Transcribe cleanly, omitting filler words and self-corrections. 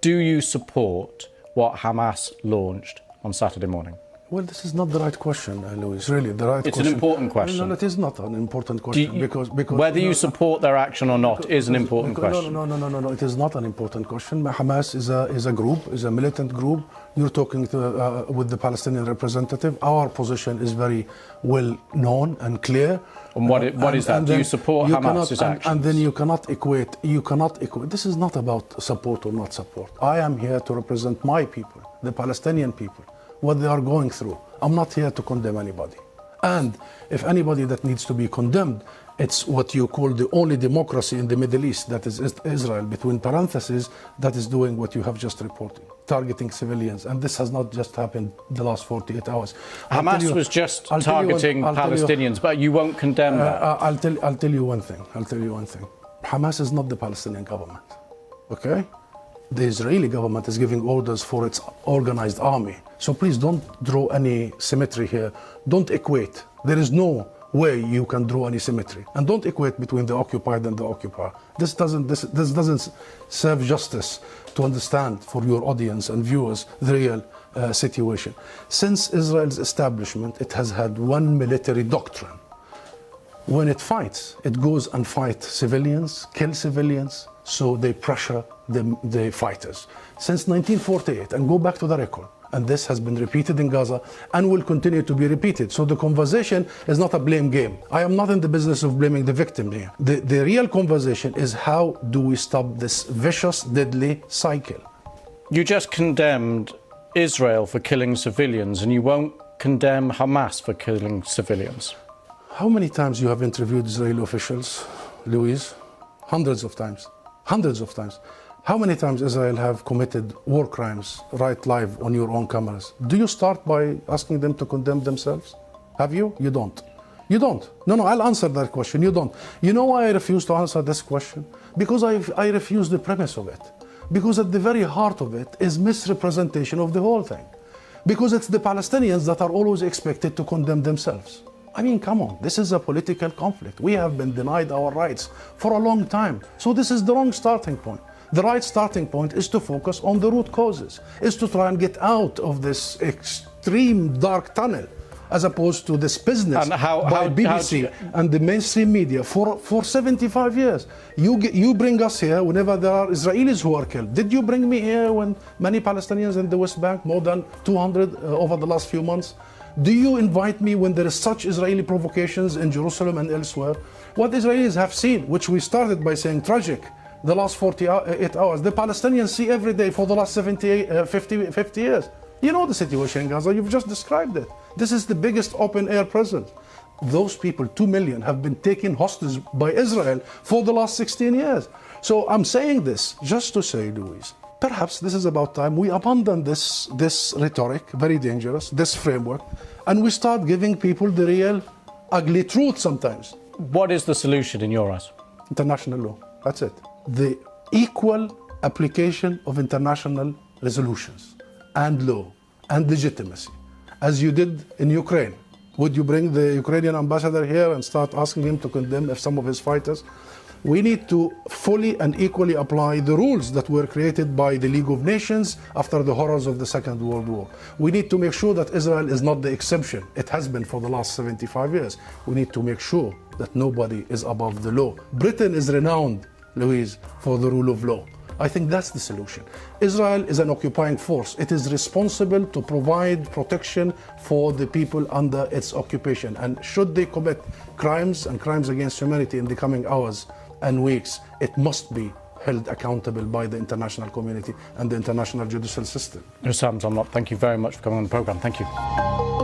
do you support what Hamas launched on Saturday morning? Well, this is not the right question, Louis. Really, the right it's question. It's an important question. No, it is not an important question because whether you support their action or not is an important question. No. It is not an important question. Hamas is a group, is a militant group. You're talking with the Palestinian representative. Our position is very well known and clear. And what is that? Do you support Hamas's actions? And then you cannot equate. This is not about support or not support. I am here to represent my people, the Palestinian people, what they are going through. I'm not here to condemn anybody. And if anybody that needs to be condemned, it's what you call the only democracy in the Middle East, that is Israel, between parentheses, that is doing what you have just reported, targeting civilians. And this has not just happened the last 48 hours. Hamas was just targeting Palestinians, but you won't condemn that. I'll tell you one thing. Hamas is not the Palestinian government, okay? The Israeli government is giving orders for its organized army. So please don't draw any symmetry here. Don't equate. There is no way you can draw any symmetry. And don't equate between the occupied and the occupier. This doesn't serve justice to understand for your audience and viewers the real situation. Since Israel's establishment, it has had one military doctrine. When it fights, it goes and fights civilians, kill civilians, so they pressure the fighters. Since 1948, and go back to the record, and this has been repeated in Gaza and will continue to be repeated. So the conversation is not a blame game. I am not in the business of blaming the victim here. The real conversation is how do we stop this vicious, deadly cycle? You just condemned Israel for killing civilians, and you won't condemn Hamas for killing civilians. How many times you have interviewed Israeli officials, Louise? Hundreds of times. Hundreds of times. How many times Israel have committed war crimes right live on your own cameras? Do you start by asking them to condemn themselves? Have you? You don't. You don't. No, I'll answer that question. You don't. You know why I refuse to answer this question? Because I refuse the premise of it. Because at the very heart of it is misrepresentation of the whole thing. Because it's the Palestinians that are always expected to condemn themselves. I mean, come on, this is a political conflict. We have been denied our rights for a long time. So this is the wrong starting point. The right starting point is to focus on the root causes, is to try and get out of this extreme dark tunnel, as opposed to this business by BBC and the mainstream media for 75 years. You bring us here whenever there are Israelis who are killed. Did you bring me here when many Palestinians in the West Bank, more than 200 over the last few months? Do you invite me when there is such Israeli provocations in Jerusalem and elsewhere? What Israelis have seen, which we started by saying tragic, the last 48 hours, the Palestinians see every day for the last 50 years. You know the situation in Gaza, you've just described it. This is the biggest open-air prison. Those people, 2 million, have been taken hostage by Israel for the last 16 years. So I'm saying this just to say, Louise, perhaps this is about time we abandon this rhetoric, very dangerous, this framework, and we start giving people the real ugly truth sometimes. What is the solution in your eyes? International law, that's it. The equal application of international resolutions and law and legitimacy, as you did in Ukraine. Would you bring the Ukrainian ambassador here and start asking him to condemn some of his fighters? We need to fully and equally apply the rules that were created by the League of Nations after the horrors of the Second World War. We need to make sure that Israel is not the exception. It has been for the last 75 years. We need to make sure that nobody is above the law. Britain is renowned, Louise, for the rule of law. I think that's the solution. Israel is an occupying force. It is responsible to provide protection for the people under its occupation. And should they commit crimes and crimes against humanity in the coming hours and weeks, it must be held accountable by the international community and the international judicial system. Hussam Zomlot, thank you very much for coming on the programme. Thank you.